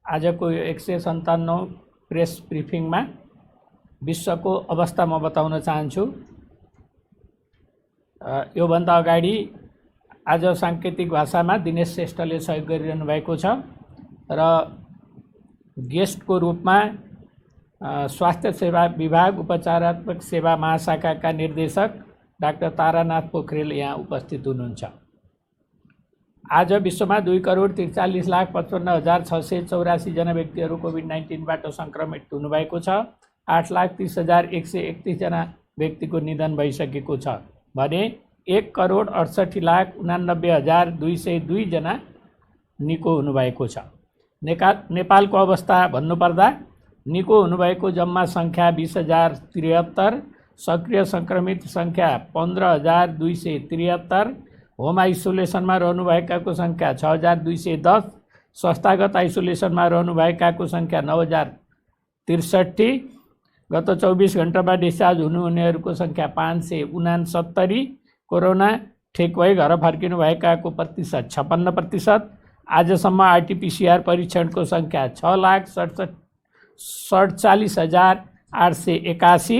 आजको 157 प्रेस ब्रिफिङमा विश्वको अवस्था म बताउन चाहन्छु। योभन्दा अगाडि आज साङ्केतिक भाषामा दिनेश श्रेष्ठले सहयोग गरिरहनु भएको छ र गेस्टको रूपमा स्वास्थ्य सेवा विभाग उपचारात्मक सेवा महाशाखाका निर्देशक डाक्टर तारानाथ पोखरेल यहाँ उपस्थित हुनुहुन्छ। आज विश्वमा 2,43,55,684 जना व्यक्तिहरू कोभिड-19बाट सङ्क्रमित हुनुभएको छ। 8,30,131 जना व्यक्तिको निधन भइसकेको छ भने 1,68,89,202 जना निको हुनुभएको छ। नेपालको अवस्था भन्नुपर्दा निको हुनुभएको जम्मा सङ्ख्या 20,073, सक्रिय सङ्क्रमित सङ्ख्या 15,273, होम आइसोलेसनमा रहनुभएकाको सङ्ख्या 6,210, संस्थागत आइसोलेसनमा रहनुभएकाको सङ्ख्या 9,063, गत 24 घण्टामा डिस्चार्ज हुनुहुनेहरूको सङ्ख्या 569, कोरोना ठिक भई घर फर्किनु भएकाको प्रतिशत 56%, आजसम्म आरटीपीसीआर परीक्षणको सङ्ख्या 6,47,881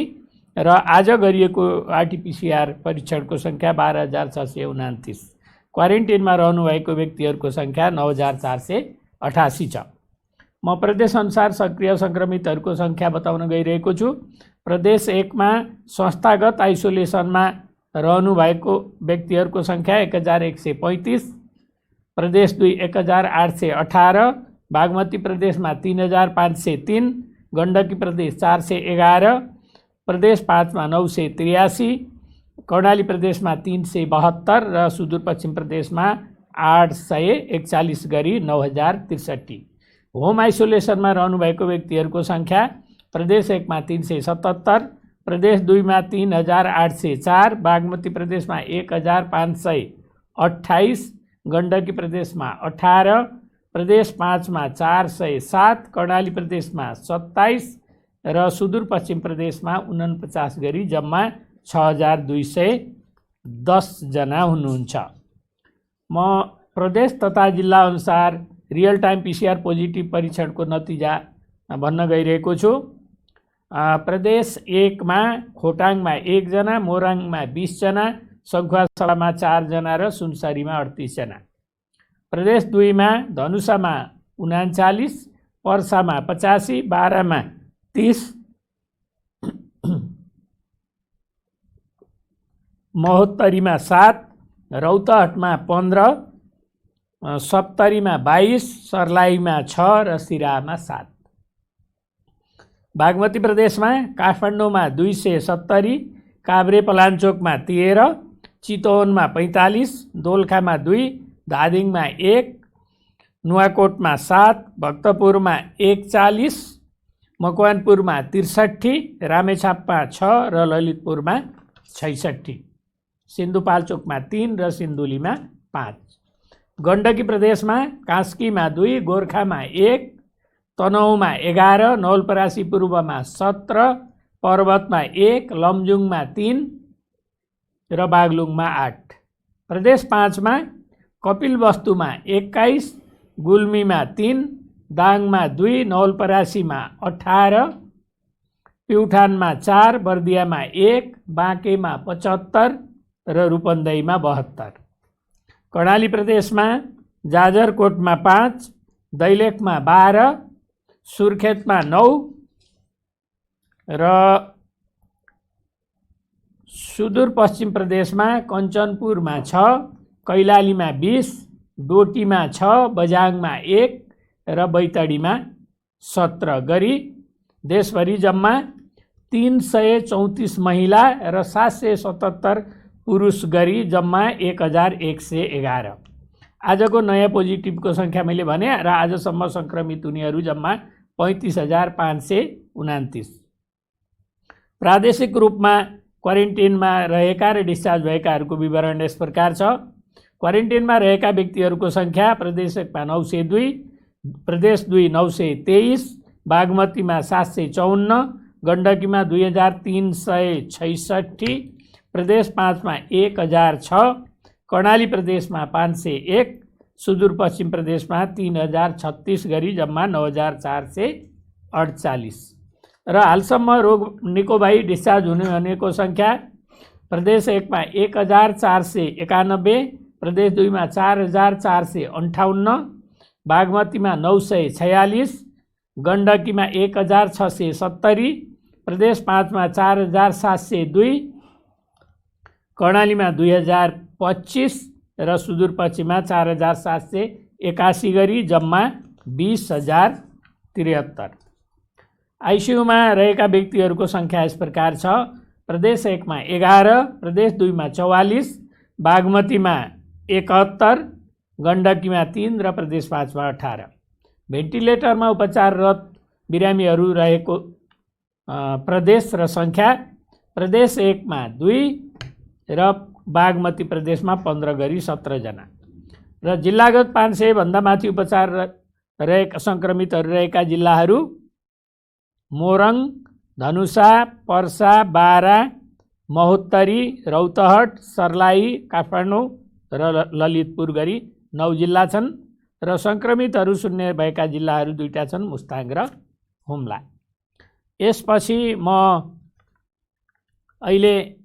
र आज गरिएको आरटीपीसीआर परीक्षणको सङ्ख्या 12,629। क्वारेन्टिनमा रहनुभएको व्यक्तिहरूको सङ्ख्या 9,488 छ। म प्रदेशअनुसार सक्रिय सङ्क्रमितहरूको सङ्ख्या बताउन गइरहेको छु। प्रदेश 1 मा संस्थागत आइसोलेसनमा रहनुभएको व्यक्तिहरूको सङ्ख्या 1,135, प्रदेश 2 1,818, बागमती प्रदेशमा 3,503, गण्डकी प्रदेश 411, प्रदेश 5 मा 983, कर्णाली प्रदेशमा 372 र सुदूरपश्चिम प्रदेशमा 841 गरी 9,063। होम आइसोलेसनमा रहनुभएको व्यक्तिहरूको सङ्ख्या प्रदेश 1 मा 377, प्रदेश 2 मा 3,804, बागमती प्रदेशमा 1,528, गण्डकी प्रदेशमा 18, प्रदेश 5 मा 407, कर्णाली प्रदेशमा 27 र सुदूरपश्चिम प्रदेशमा 49 गरी जम्मा 6,210 जना हुनुहुन्छ। म प्रदेश तथा जिल्ला अनुसार रियल टाइम पीसीआर पोजिटिभ परीक्षणको नतिजा भन्न गइरहेको छु। प्रदेश 1 मा खोटाङमा 1 जना, मोरङमा 20 जना, सङ्खुवासभामा 4 जना र सुनसरीमा 38 जना। प्रदेश 2 मा धनुषामा 39, पर्सामा 85, बारामा 30, महोत्तरीमा 7, रौतहटमा 15, सप्तरीमा 22, सर्लाहीमा 6 र सिराहामा 7। बागमती प्रदेशमा काठमाडौँमा 270, काभ्रे पलाञ्चोकमा 13, चितवनमा 45, दोलखामा 2, धादिङमा 1, नुवाकोटमा 7, भक्तपुरमा 41, मकवानपुरमा 63, रामेछापमा 6 र ललितपुरमा 66, सिन्धुपाल्चोकमा 3 र सिन्धुलीमा 5। गण्डकी प्रदेशमा कास्कीमा 2, गोर्खामा 1, तनहुँमा 11, नवलपरासी पूर्वमा 17, पर्वतमा 1, लमजुङमा 3 र बागलुङमा 8। प्रदेश 5 मा कपिलवस्तुमा 21, गुल्मीमा 3, दाङमा 2, नवलपरासीमा 18, प्युठानमा 4, बर्दियामा 1, बाँकेमा 75 र रूपन्देहीमा 72। कर्णाली प्रदेशमा जाजरकोटमा 5, दैलेखमा 12, सुर्खेतमा 9 र सुदूरपश्चिम प्रदेशमा कञ्चनपुरमा 6, कैलालीमा 20, डोटीमा 6, बझाङमा 1 र बैतडीमा 17 गरी देशभरि जम्मा 334 महिला र 777 पुरुष गरी जम्मा 1,111। आजको नयाँ पोजिटिभको सङ्ख्या मैले भने र आजसम्म सङ्क्रमित हुनेहरू जम्मा 35,529। प्रादेशिक रूपमा क्वारेन्टिनमा रहेका र डिस्चार्ज भएकाहरूको विवरण यस प्रकार छ। क्वारेन्टिनमा रहेका व्यक्तिहरूको सङ्ख्या प्रदेश 1 मा 902, प्रदेश 2 923, बागमतीमा 754, गण्डकीमा 2,366, प्रदेश 5 मा 1,006, कर्णाली प्रदेशमा 501, सुदूरपश्चिम प्रदेशमा 3036 गरी जम्मा 9448। र हालसम्म रोग निको भई डिस्चार्ज हुनेको सङ्ख्या प्रदेश 1 मा 1491, प्रदेश 2 मा 4458, बागमतीमा 946, गण्डकीमा 1670, प्रदेश 5 मा 4702, कर्णालीमा 2025 र सुदूरपश्चिममा 4781 गरी जम्मा 20,073। आइसियुमा रहेका व्यक्तिहरूको सङ्ख्या यस प्रकार छ। प्रदेश 1 मा 11, प्रदेश 2 मा 44, बागमतीमा 71, गण्डकीमा 3 र प्रदेश 5 मा 18। भेन्टिलेटरमा उपचाररत बिरामीहरू रहेको प्रदेश र सङ्ख्या प्रदेश 1 मा 2 र बागमती प्रदेशमा 15 गरी 17 जना। र जिल्लागत 500 भन्दा माथि उपचार रहेका सङ्क्रमितहरू रहेका जिल्लाहरू मोरङ, धनुषा, पर्सा, बारा, महोत्तरी, रौतहट, सर्लाही, काठमाडौँ र ललितपुर गरी 9 जिल्ला छन्। र सङ्क्रमितहरू शून्य भएका जिल्लाहरू 2टा छन्, मुस्ताङ र हुम्ला। यसपछि म अहिले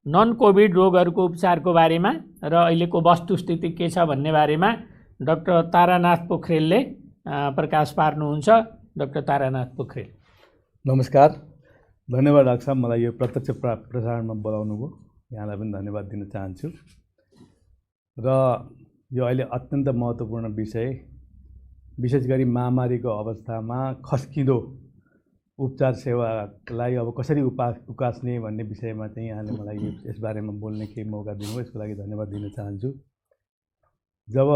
नन कोभिड रोगहरूको उपचारको बारेमा र अहिलेको वस्तुस्थिति के छ भन्ने बारेमा डाक्टर तारानाथ पोखरेलले प्रकाश पार्नुहुन्छ। डाक्टर तारानाथ पोखरेल। नमस्कार, धन्यवाद डाक्टर साहब, मलाई यो प्रत्यक्ष प्रसारणमा बोलाउनु भयो। यहाँलाई पनि धन्यवाद दिन चाहन्छु। र यो अहिले अत्यन्त महत्त्वपूर्ण विषय, विशेष गरी महामारीको अवस्थामा खस्किँदो उपचार सेवालाई अब कसरी उकास्ने भन्ने विषयमा चाहिँ यहाँले मलाई यसबारेमा बोल्ने केही मौका दिनुभयो, यसको लागि धन्यवाद दिन चाहन्छु। जब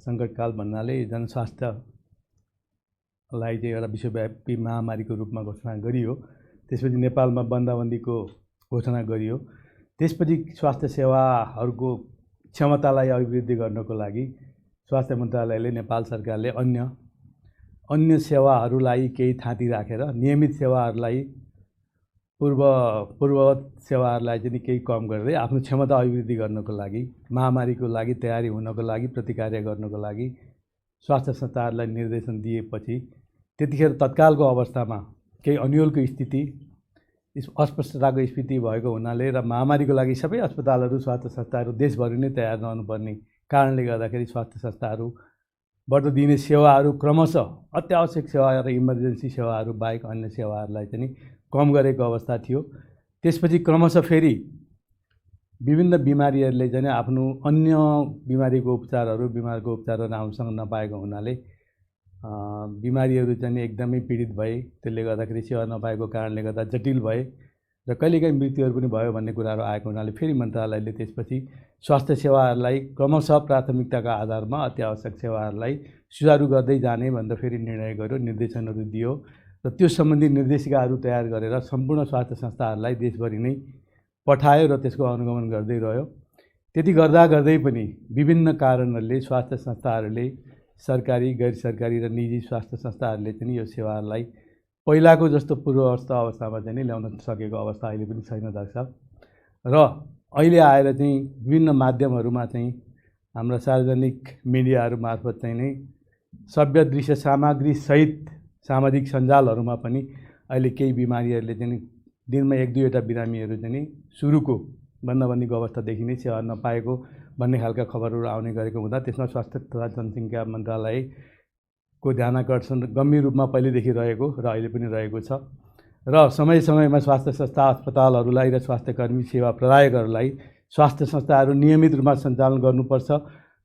सङ्कटकाल भन्नाले जनस्वास्थ्यलाई चाहिँ एउटा विश्वव्यापी महामारीको रूपमा घोषणा गरियो, त्यसपछि नेपालमा बन्दाबन्दीको घोषणा गरियो, त्यसपछि स्वास्थ्य सेवाहरूको क्षमतालाई अभिवृद्धि गर्नको लागि स्वास्थ्य मन्त्रालयले, नेपाल सरकारले अन्य सेवाहरूलाई केही थाँती राखेर नियमित सेवाहरूलाई पूर्ववत सेवाहरूलाई चाहिँ केही कम गर्दै आफ्नो क्षमता अभिवृद्धि गर्नको लागि, महामारीको लागि तयारी हुनको लागि, प्रतिकार गर्नको लागि स्वास्थ्य संस्थाहरूलाई निर्देशन दिएपछि त्यतिखेर तत्कालको अवस्थामा केही अन्योलको स्थिति, अस्पष्टताको स्थिति भएको हुनाले र महामारीको लागि सबै अस्पतालहरू, स्वास्थ्य संस्थाहरू देशभरि नै तयार रहनुपर्ने कारणले गर्दाखेरि स्वास्थ्य संस्थाहरूबाट दिने सेवाहरू क्रमशः अत्यावश्यक सेवा र इमर्जेन्सी सेवाहरू बाहेक अन्य सेवाहरूलाई चाहिँ कम गरेको अवस्था थियो। त्यसपछि क्रमशः फेरि विभिन्न बिमारीहरूले चाहिँ आफ्नो अन्य बिमारीको उपचारहरू राम्रोसँग नपाएको हुनाले बिमारीहरू चाहिँ एकदमै पीडित भए। त्यसले गर्दाखेरि सेवा नपाएको कारणले गर्दा जटिल भए र कहिलेकाहीँ मृत्युहरू पनि भयो भन्ने कुराहरू आएको हुनाले फेरि मन्त्रालयले त्यसपछि स्वास्थ्य सेवाहरूलाई क्रमशः प्राथमिकताका आधारमा अत्यावश्यक सेवाहरूलाई सुचारू गर्दै जाने भनेर फेरि निर्णय गर्यो, निर्देशनहरू दियो र त्यो सम्बन्धी निर्देशिकाहरू तयार गरेर सम्पूर्ण स्वास्थ्य संस्थाहरूलाई देशभरि नै पठायो र त्यसको अनुगमन गर्दै रह्यो। त्यति गर्दै पनि विभिन्न कारणहरूले स्वास्थ्य संस्थाहरूले, सरकारी, गैर सरकारी र निजी स्वास्थ्य संस्थाहरूले चाहिँ यो सेवाहरूलाई पहिलाको जस्तो पूर्वावस्था अवस्थामा चाहिँ ल्याउन सकेको अवस्था अहिले पनि छैन डाक्टर साहब। र अहिले आएर चाहिँ विभिन्न माध्यमहरूमा चाहिँ हाम्रा सार्वजनिक मिडियाहरू मार्फत चाहिँ नै सभ्य दृश्य सामग्री सहित सामाजिक सञ्जालहरूमा पनि अहिले केही बिमारीहरूले चाहिँ दिनमा 1-2वटा बिरामीहरू चाहिँ सुरुको बन्दाबन्दीको अवस्थादेखि नै सेवा नपाएको भन्ने खालका खबरहरू आउने गरेको हुँदा त्यसमा स्वास्थ्य तथा जनसङ्ख्या मन्त्रालयको ध्यानाकर्षण गम्भीर रूपमा पहिलेदेखि रहेको र अहिले पनि रहेको छ। र समय समयमा स्वास्थ्य संस्था, अस्पतालहरूलाई र स्वास्थ्यकर्मी सेवा प्रदायकहरूलाई स्वास्थ्य संस्थाहरू नियमित रूपमा सञ्चालन गर्नुपर्छ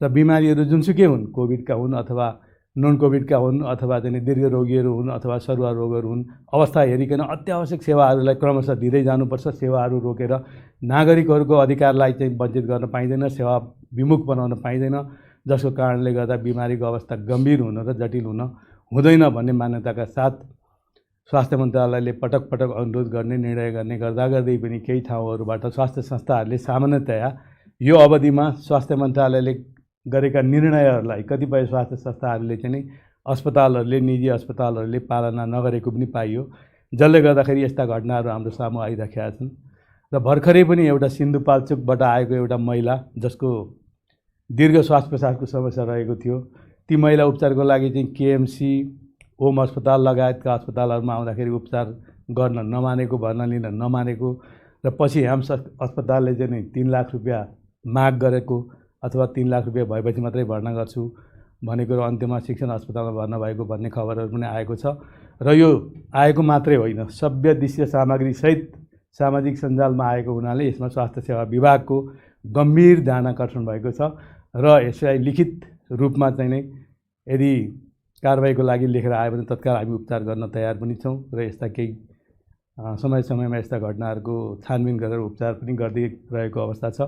र बिमारीहरू जुनसुकै हुन्, कोभिडका हुन् अथवा नन कोभिडका हुन् अथवा चाहिँ दीर्घ रोगीहरू हुन् अथवा सरुवा रोगहरू हुन्, अवस्था हेरिकन अत्यावश्यक सेवाहरूलाई क्रमशः दिँदै जानुपर्छ। सेवाहरू रोकेर नागरिकहरूको अधिकारलाई चाहिँ वञ्चित गर्न पाइँदैन, सेवा विमुख बनाउन पाइँदैन, जसको कारणले गर्दा बिमारीको अवस्था गम्भीर हुन र जटिल हुँदैन भन्ने मान्यताका साथ स्वास्थ्य मन्त्रालयले पटक अनुरोध गर्ने, निर्णय गर्ने गर्दै पनि केही ठाउँहरूबाट स्वास्थ्य संस्थाहरूले सामान्यतया यो अवधिमा स्वास्थ्य मन्त्रालयले गरेका निर्णयहरूलाई कतिपय स्वास्थ्य संस्थाहरूले चाहिँ अस्पतालहरूले, निजी अस्पतालहरूले पालना नगरेको पनि पाइयो, जसले गर्दाखेरि यस्ता घटनाहरू हाम्रो सामु आइराखेका छन्। र भर्खरै पनि एउटा सिन्धुपाल्चोकबाट आएको एउटा महिला, जसको दीर्घ श्वास प्रश्वासको समस्या रहेको थियो। ती महिला उपचारको लागि चाहिँ केएमसी, ओम अस्पताल लगायतका अस्पतालहरूमा आउँदाखेरि उपचार गर्न नमानेको, भर्ना लिन नमानेको र पछि ह्याम्स अस्पतालले चाहिँ 3 लाख रुपियाँ माग गरेको अथवा 3 लाख रुपियाँ भएपछि मात्रै भर्ना गर्छु भनेको र अन्त्यमा शिक्षण अस्पतालमा भर्ना भएको भन्ने खबरहरू पनि आएको छ। र यो आएको मात्रै होइन, सभ्य दृश्य सामग्रीसहित सामाजिक सञ्जालमा आएको हुनाले यसमा स्वास्थ्य सेवा विभागको गम्भीर ध्यान आकर्षण भएको छ र यसलाई लिखित रूपमा चाहिँ नै यदि कारबाहीको लागि लेखेर आयो भने तत्काल हामी उपचार गर्न तयार पनि छौँ र यस्ता केही समय समयमा यस्ता घटनाहरूको छानबिन गरेर उपचार पनि गर्दै रहेको अवस्था छ।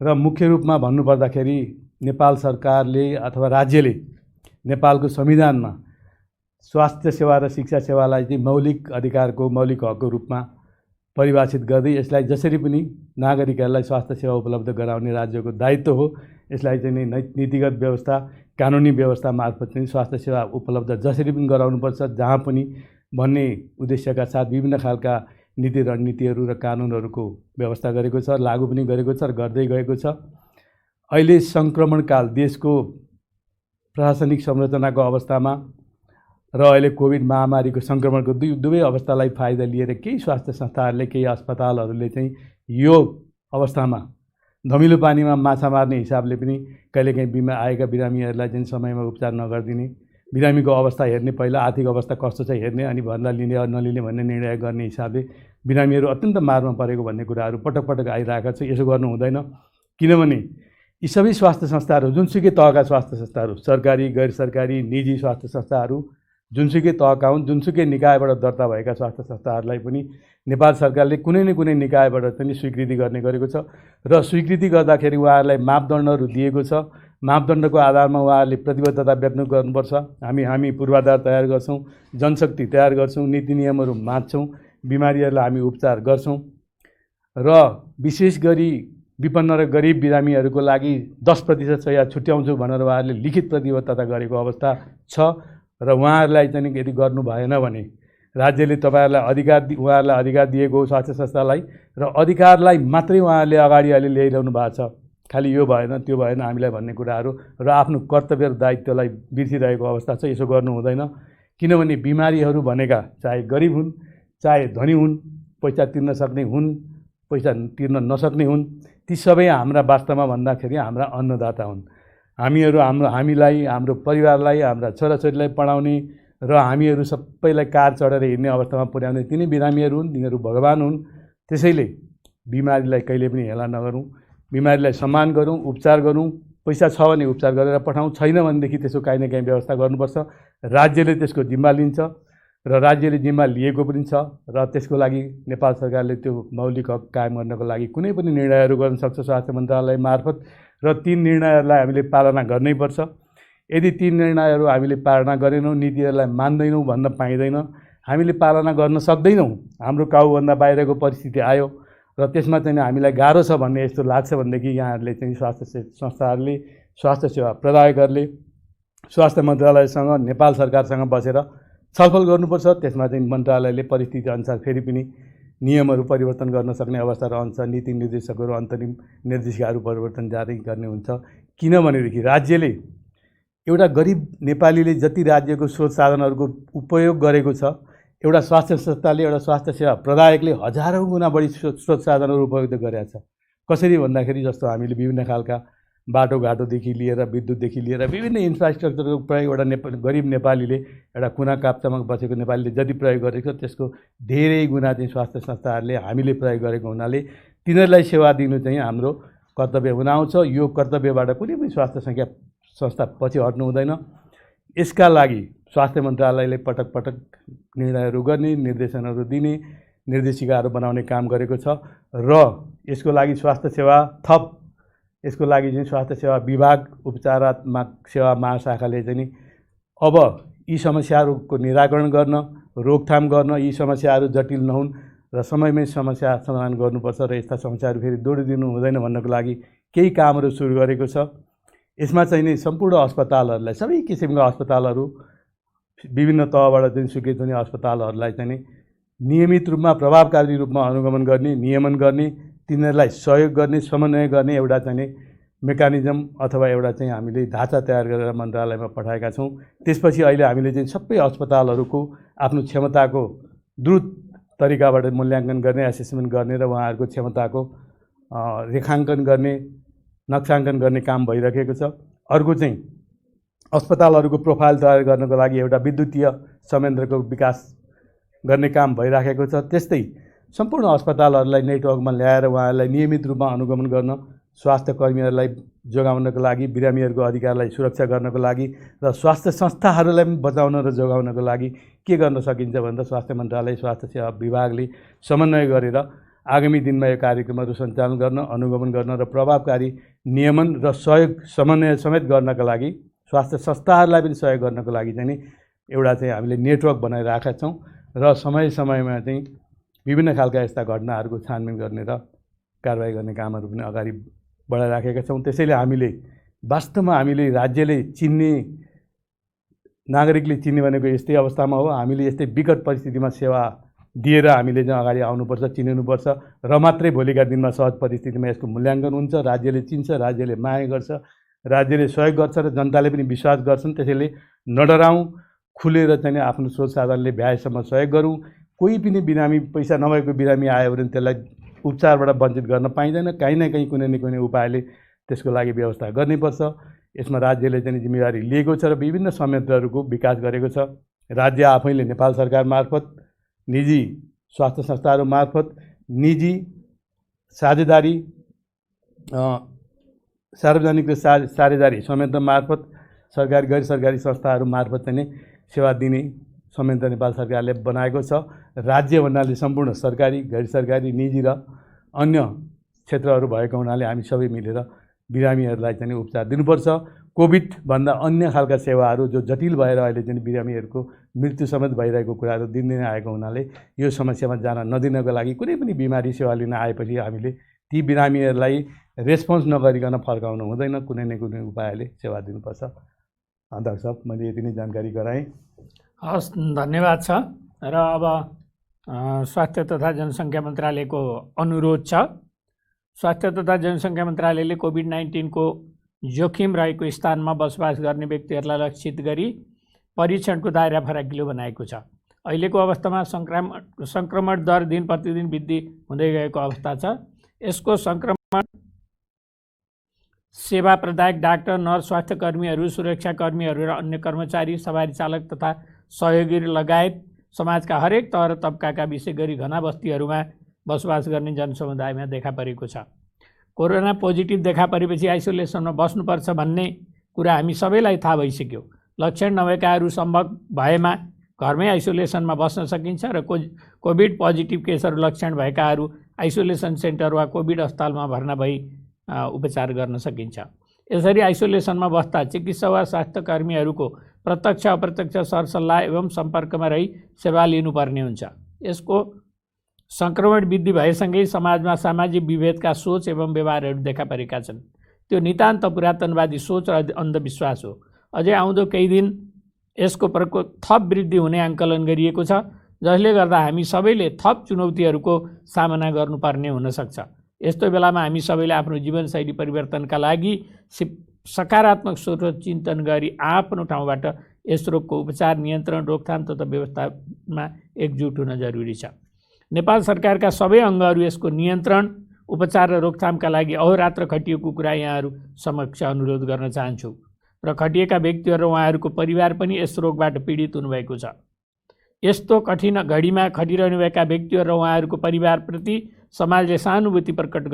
र मुख्य रूपमा भन्नुपर्दाखेरि नेपाल सरकारले अथवा राज्यले नेपालको संविधानमा स्वास्थ्य सेवा र शिक्षा सेवालाई चाहिँ मौलिक अधिकारको, मौलिक हकको रूपमा परिभाषित गर्दै यसलाई जसरी पनि नागरिकहरूलाई स्वास्थ्य सेवा उपलब्ध गराउने राज्यको दायित्व हो। यसलाई चाहिँ नीतिगत व्यवस्था, कानुनी व्यवस्था मार्फत चाहिँ स्वास्थ्य सेवा उपलब्ध जसरी पनि गराउनुपर्छ जहाँ पनि भन्ने उद्देश्यका साथ विभिन्न खालका नीति रणनीतिहरू र कानुनहरूको व्यवस्था गरेको छ, लागू पनि गरेको छ र गर्दै गएको छ। अहिले सङ्क्रमणकाल देशको प्रशासनिक संरचनाको अवस्थामा र अहिले कोभिड महामारीको सङ्क्रमणको दुवै अवस्थालाई फाइदा लिएर केही स्वास्थ्य संस्थाहरूले, केही अस्पतालहरूले चाहिँ यो अवस्थामा धमिलो पानीमा माछा मार्ने हिसाबले पनि कहिलेकाहीँ आएका बिरामीहरूलाई चाहिँ समयमा उपचार नगरिदिने, बिरामीको अवस्था हेर्ने, पहिला आर्थिक अवस्था कस्तो छ हेर्ने अनि भर्ना लिने नलिने भन्ने निर्णय गर्ने हिसाबले बिरामीहरू अत्यन्त मारमा परेको भन्ने कुराहरू पटक पटक आइरहेको छ। यसो गर्नु हुँदैन, किनभने यी सबै स्वास्थ्य संस्थाहरू, जुनसुकै तहका स्वास्थ्य संस्थाहरू, सरकारी, गैर सरकारी, निजी स्वास्थ्य संस्थाहरू जुनसुकै तहका हुन्, जुनसुकै निकायबाट दर्ता भएका स्वास्थ्य संस्थाहरूलाई पनि नेपाल सरकारले कुनै न कुनै निकायबाट चाहिँ स्वीकृति गर्ने गरेको छ र स्वीकृति गर्दाखेरि उहाँहरूलाई मापदण्डहरू दिएको छ। मापदण्डको आधारमा उहाँहरूले प्रतिबद्धता व्यक्त गर्नुपर्छ। हामी पूर्वाधार तयार गर्छौँ, जनशक्ति तयार गर्छौँ, नीति नियमहरू मान्छौँ, बिमारीहरूलाई हामी उपचार गर्छौँ र विशेष गरी विपन्न र गरिब बिरामीहरूको लागि 10% चाहिँ छुट्याउँछु भनेर उहाँहरूले लिखित प्रतिबद्धता गरेको अवस्था छ र उहाँहरूलाई चाहिँ यदि गर्नु भएन भने राज्यले उहाँहरूलाई अधिकार दिएको हो स्वास्थ्य संस्थालाई र अधिकारलाई मात्रै उहाँहरूले अगाडि अहिले ल्याइरहनु भएको छ। खालि यो भएन त्यो भएन हामीलाई भन्ने कुराहरू र आफ्नो कर्तव्य र दायित्वलाई बिर्सिरहेको अवस्था छ। यसो गर्नु हुँदैन, किनभने बिमारीहरू भनेका चाहे गरिब हुन्, चाहे धनी हुन्, पैसा तिर्न सक्ने हुन्, पैसा तिर्न नसक्ने हुन्, ती सबै हाम्रा वास्तवमा भन्दाखेरि हाम्रा अन्नदाता हुन्। हामीलाई, हाम्रो परिवारलाई, हाम्रा छोराछोरीलाई पढाउने र हामीहरू सबैलाई कार चढेर हिँड्ने अवस्थामा पुर्याउने तिनै बिरामीहरू हुन्, तिनीहरू भगवान हुन्। त्यसैले बिमारीलाई कहिले पनि हेला नगरौँ, बिमारीलाई सम्मान गरौँ, उपचार गरौँ। पैसा छ भने उपचार गरेर पठाउँ, छैन भनेदेखि त्यसको काहीँ न काहीँ व्यवस्था गर्नुपर्छ। राज्यले त्यसको जिम्मा लिन्छ र राज्यले जिम्मा लिएको पनि छ र त्यसको लागि नेपाल सरकारले त्यो मौलिक हक कायम गर्नको लागि कुनै पनि निर्णयहरू गर्न सक्छ स्वास्थ्य मन्त्रालय मार्फत र ती निर्णयहरूलाई हामीले पालना गर्नैपर्छ। यदि ती निर्णयहरू हामीले पालना गरेनौँ, नीतिहरूलाई मान्दैनौँ भन्न पाइँदैन। हामीले पालना गर्न सक्दैनौँ, हाम्रो काबुभन्दा बाहिरको परिस्थिति आयो र त्यसमा चाहिँ हामीलाई गाह्रो छ भन्ने यस्तो लाग्छ भनेदेखि यहाँहरूले चाहिँ स्वास्थ्य संस्थाहरूले, स्वास्थ्य सेवा प्रदायकहरूले स्वास्थ्य मन्त्रालयसँग, नेपाल सरकारसँग बसेर छलफल गर्नुपर्छ। त्यसमा चाहिँ मन्त्रालयले परिस्थिति अनुसार फेरि पनि नियमहरू परिवर्तन गर्न सक्ने अवस्था रहन्छ। नीति निर्देशकहरू, अन्तरिम निर्देशिकाहरू परिवर्तन जारी गर्ने हुन्छ। किनभनेदेखि राज्यले एउटा गरिब नेपालीले जति राज्यको स्रोत साधनहरूको उपयोग गरेको छ, एउटा स्वास्थ्य संस्थाले, एउटा स्वास्थ्य सेवा प्रदायकले हजारौँ गुणा बढी स्रोत साधनहरू उपयोग गरेका छ। कसरी भन्दाखेरि जस्तो हामीले विभिन्न खालका बाटोघाटोदेखि लिएर विद्युतदेखि लिएर विभिन्न इन्फ्रास्ट्रक्चरको प्रयोग एउटा गरिब नेपालीले, एउटा कुना काप्चामा बसेको नेपालीले जति प्रयोग गरेको छ त्यसको धेरै गुणा चाहिँ स्वास्थ्य संस्थाहरूले हामीले प्रयोग गरेको हुनाले तिनीहरूलाई सेवा दिनु चाहिँ हाम्रो कर्तव्य हुन आउँछ। यो कर्तव्यबाट कुनै पनि स्वास्थ्य संस्था पछि हट्नु हुँदैन। यसका लागि स्वास्थ्य मन्त्रालयले पटक पटक निर्णयहरू गर्ने, निर्देशनहरू दिने, निर्देशिकाहरू बनाउने काम गरेको छ र यसको लागि स्वास्थ्य सेवा यसको लागि चाहिँ स्वास्थ्य सेवा विभाग, उपचारात्मक सेवा महाशाखाले चाहिँ अब यी समस्याहरूको निराकरण गर्न, रोकथाम गर्न, यी समस्याहरू जटिल नहुन् र समयमै समस्या समाधान गर्नुपर्छ र यस्ता समस्याहरू फेरि दोहोरिदिनु हुँदैन भन्नको लागि केही कामहरू सुरु गरेको छ। यसमा चाहिँ नि सम्पूर्ण अस्पतालहरूलाई, सबै किसिमका अस्पतालहरू, विभिन्न तहबाट चाहिँ स्वीकृत हुने अस्पतालहरूलाई चाहिँ नियमित रूपमा, प्रभावकारी रूपमा अनुगमन गर्ने, नियमन गर्ने, तिनीहरूलाई सहयोग गर्ने, समन्वय गर्ने एउटा चाहिँ मेकानिजम अथवा एउटा चाहिँ हामीले ढाँचा तयार गरेर मन्त्रालयमा पठाएका छौँ। त्यसपछि अहिले हामीले चाहिँ सबै अस्पतालहरूको आफ्नो क्षमताको द्रुत तरिकाबाट मूल्याङ्कन गर्ने, एसेसमेन्ट गर्ने र उहाँहरूको क्षमताको रेखाङ्कन गर्ने, नक्साङ्कन गर्ने काम भइरहेको छ। अर्को चाहिँ अस्पतालहरूको प्रोफाइल तयार गर्नको लागि एउटा विद्युतीय संयन्त्रको विकास गर्ने काम भइराखेको छ। त्यस्तै सम्पूर्ण अस्पतालहरूलाई नेटवर्कमा ल्याएर उहाँहरूलाई नियमित रूपमा अनुगमन गर्न, स्वास्थ्य कर्मीहरूलाई जोगाउनको लागि, बिरामीहरूको अधिकारलाई सुरक्षा गर्नको लागि र स्वास्थ्य संस्थाहरूलाई पनि बचाउन र जोगाउनको लागि के गर्न सकिन्छ भन्दा स्वास्थ्य मन्त्रालय, स्वास्थ्य सेवा विभागले समन्वय गरेर आगामी दिनमा यो कार्यक्रमहरू सञ्चालन गर्न, अनुगमन गर्न र प्रभावकारी नियमन र सहयोग समन्वय समेत गर्नका लागि, स्वास्थ्य संस्थाहरूलाई पनि सहयोग गर्नको लागि चाहिँ एउटा चाहिँ हामीले नेटवर्क बनाइरहेका छौँ र समय समयमा चाहिँ विभिन्न खालका यस्ता घटनाहरूको छानबिन गर्ने र कारबाही गर्ने कामहरू पनि अगाडि बढाइराखेका छौँ। त्यसैले हामीले वास्तवमा हामीले राज्यले चिन्ने, नागरिकले चिन्ने भनेको यस्तै अवस्थामा हो। हामीले यस्तै विकट परिस्थितिमा सेवा दिएर हामीले चाहिँ अगाडि आउनुपर्छ, चिनिनुपर्छ र मात्रै भोलिका दिनमा सहज परिस्थितिमा यसको मूल्याङ्कन हुन्छ। राज्यले चिन्छ, राज्यले माया गर्छ, राज्यले सहयोग गर्छ र जनताले पनि विश्वास गर्छन्। त्यसैले नडराउँ, खुलेर चाहिँ आफ्नो स्रोत साधनले भ्याएसम्म सहयोग गरौँ। कोही पनि बिरामी, पैसा नभएको बिरामी आयो भने त्यसलाई उपचारबाट वञ्चित गर्न पाइँदैन। कहीँ न कहीँ कुनै न कुनै उपायले त्यसको लागि व्यवस्था गर्नुपर्छ। यसमा राज्यले चाहिँ जिम्मेवारी लिएको छ र विभिन्न संयन्त्रहरूको विकास गरेको छ। राज्य आफैले नेपाल सरकार मार्फत, निजी स्वास्थ्य संस्थाहरू मार्फत, निजी साझेदारी, सार्वजनिक र साझेदारी संयन्त्र मार्फत, सरकारी गैर सरकारी संस्थाहरू मार्फत चाहिँ सेवा दिने संयन्त्र नेपाल सरकारले बनाएको छ। राज्य भन्नाले सम्पूर्ण सरकारी, गैर सरकारी, निजी र अन्य क्षेत्रहरू भएको हुनाले हामी सबै मिलेर बिरामीहरूलाई चाहिँ उपचार दिनुपर्छ। कोभिडभन्दा अन्य खालका सेवाहरू जो जटिल भएर अहिले चाहिँ बिरामीहरूको मृत्यु समेत भइरहेको कुराहरू दिनदिनै आएको हुनाले यो समस्यामा जान नदिनको लागि कुनै पनि बिमारी सेवा लिन आएपछि हामीले ती बिरामीहरूलाई रेस्पोन्स नगरिकन फर्काउनु हुँदैन। कुनै न कुनै उपायले सेवा दिनुपर्छ। अध्यक्ष साहब, मैले यति नै जानकारी गराएँ। हस्, धन्यवाद छ। र अब स्वास्थ्य तथा जनसङ्ख्या मन्त्रालयको अनुरोध छ। स्वास्थ्य तथा जनसङ्ख्या मन्त्रालयले कोभिड-19 को जोखिम रहेको स्थानमा बसोबास गर्ने व्यक्तिहरूलाई लक्षित गरी परीक्षणको दायरा फराकिलो बनाएको छ। अहिलेको अवस्थामा सङ्क्रमण दर दिन प्रतिदिन वृद्धि हुँदै गएको अवस्था छ। यसको सङ्क्रमण सेवा प्रदायक डाक्टर, नर्स, स्वास्थ्य कर्मीहरू, सुरक्षाकर्मीहरू र अन्य कर्मचारी, सवारी चालक तथा सहयोगी लगायत समाजका हरेक तह र तबकाका विशेष गरी घना बस्तीहरूमा बसोबास गर्ने जनसमुदायमा देखा परेको छ। कोरोना पोजिटिभ देखा परेपछि आइसोलेसनमा बस्नुपर्छ भन्ने कुरा हामी सबैलाई थाहा भइसक्यो। लक्षण नभएकाहरू सम्भव भएमा घरमै आइसोलेसनमा बस्न सकिन्छ र कोभिड पोजिटिभ केसहरू लक्षण भएकाहरू आइसोलेसन सेन्टर वा कोभिड अस्पतालमा भर्ना भई उपचार गर्न सकिन्छ। यसरी आइसोलेसनमा बस्दा चिकित्सा वा स्वास्थ्य कर्मीहरूको प्रत्यक्ष अप्रत्यक्ष सरसल्लाह एवं सम्पर्कमा रही सेवा लिनुपर्ने हुन्छ। यसको सङ्क्रमण वृद्धि भएसँगै समाजमा सामाजिक विभेदका सोच एवं व्यवहारहरू देखा परेका छन्। त्यो नितान्त पुरातनवादी सोच र अन्धविश्वास हो। अझै आउँदो केही दिन यसको प्रकोप थप वृद्धि हुने आङ्कलन गरिएको छ, जसले गर्दा हामी सबैले थप चुनौतीहरूको सामना गर्नुपर्ने हुनसक्छ। यस्तो बेलामा हामी सबैले आफ्नो जीवनशैली परिवर्तनका लागि सकारात्मक सोच चिन्तन गरी आफ्नो ठाउँबाट यस रोगको उपचार, नियन्त्रण, रोकथाम तथा व्यवस्थापनमा एकजुट हुन जरुरी छ। नेपाल सरकारका सबै अङ्गहरू यसको नियन्त्रण, उपचार र रोकथामका लागि अहोरात्र खटिएको कुरा यहाँहरू समक्ष अनुरोध गर्न चाहन्छु र खटिएका व्यक्तिहरू र उहाँहरूको परिवार पनि यस रोगबाट पीडित हुनुभएको छ। यस्तो कठिन घडीमा खटिरहनुभएका व्यक्तिहरू र उहाँहरूको परिवारप्रति समाजले सहानुभूति प्रकट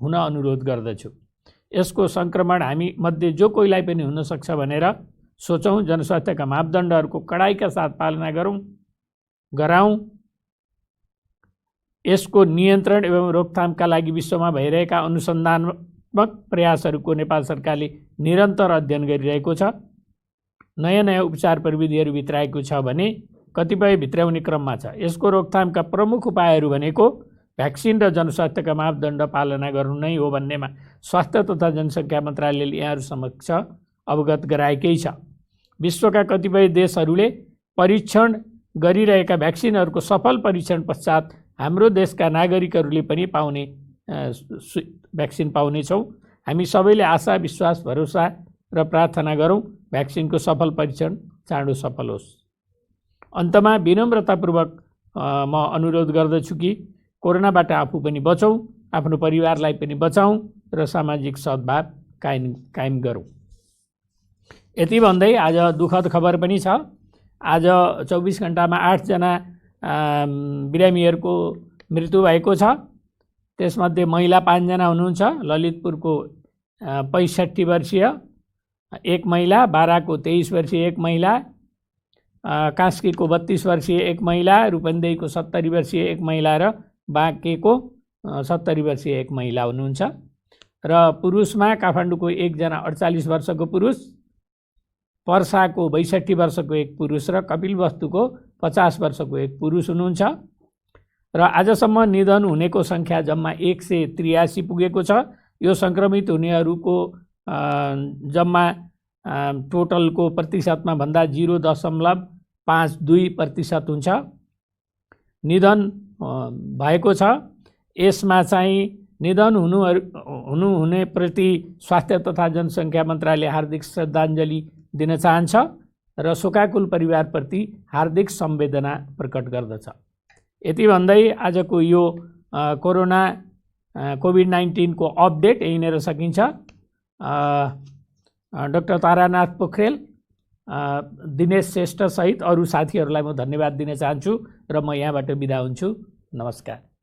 हुन अनुरोध गर्दछु। यसको सङ्क्रमण हामी मध्ये जो कोहीलाई पनि हुनसक्छ भनेर सोचौँ। जनस्वास्थ्यका मापदण्डहरूको कडाइका साथ पालना गराउँ। यसको नियन्त्रण एवं रोकथामका लागि विश्वमा भइरहेका अनुसन्धानत्मक प्रयासहरूको नेपाल सरकारले निरन्तर अध्ययन गरिरहेको छ। नयाँ नयाँ उपचार प्रविधिहरू भित्राएको छ भने कतिपय भित्राउने क्रममा छ। यसको रोकथामका प्रमुख उपायहरू भनेको भ्याक्सिन र जनस्वास्थ्यका मापदण्ड पालना गर्नु नै हो भन्नेमा स्वास्थ्य तथा जनसङ्ख्या मन्त्रालयले यहाँहरू समक्ष अवगत गराएकै छ। विश्वका कतिपय देशहरूले परीक्षण गरिरहेका भ्याक्सिनहरूको सफल परीक्षण पश्चात हाम्रो देशका नागरिकहरूले पनि भ्याक्सिन पाउनेछौँ। हामी सबैले आशा, विश्वास, भरोसा र प्रार्थना गरौँ भ्याक्सिनको सफल परीक्षण चाँडो सफल होस्। अन्तमा विनम्रतापूर्वक म अनुरोध गर्दछु कि कोरोनाबाट आफू पनि बचौँ, आफ्नो परिवारलाई पनि बचाउँ र सामाजिक सद्भाव कायम गरौँ। यति भन्दै आज दुःखद खबर पनि छ। आज 24 घण्टामा 8 जना बिरामीहरूको मृत्यु भएको छ। त्यसमध्ये महिला 5 जना हुनुहुन्छ। ललितपुरको 65 वर्षीय एक महिला, बाराको 23 वर्षीय एक महिला, कास्कीको 32 वर्षीय एक महिला, रूपन्देहीको 70 वर्षीय एक महिला र बाँकेको 70 वर्षीय एक महिला हुनुहुन्छ। र पुरुषमा काठमाडौँको 1 जना 48 वर्षको पुरुष, पर्साको 62 वर्षको एक पुरुष र कपिलवस्तुको 50 वर्षको एक पुरुष हुनुहुन्छ। र आजसम्म निधन हुनेको सङ्ख्या जम्मा 183 पुगेको छ। यो सङ्क्रमित हुनेहरूको जम्मा टोटलको प्रतिशतमा भन्दा 0.52% हुन्छ निधन भएको छ। यसमा चाहिँ निधन हुनेप्रति स्वास्थ्य तथा जनसङ्ख्या मन्त्रालय हार्दिक श्रद्धाञ्जली दिन चाहन्छ र शोकाकुल परिवारप्रति हार्दिक संवेदना प्रकट गर्दछ। यति भन्दै आजको यो कोभिड-19 को अपडेट यहीँनिर सकिन्छ। डाक्टर तारानाथ पोखरेल, दिनेश श्रेष्ठ सहित अरू साथीहरूलाई म धन्यवाद दिन चाहन्छु र म यहाँबाट बिदा हुन्छु। नमस्कार।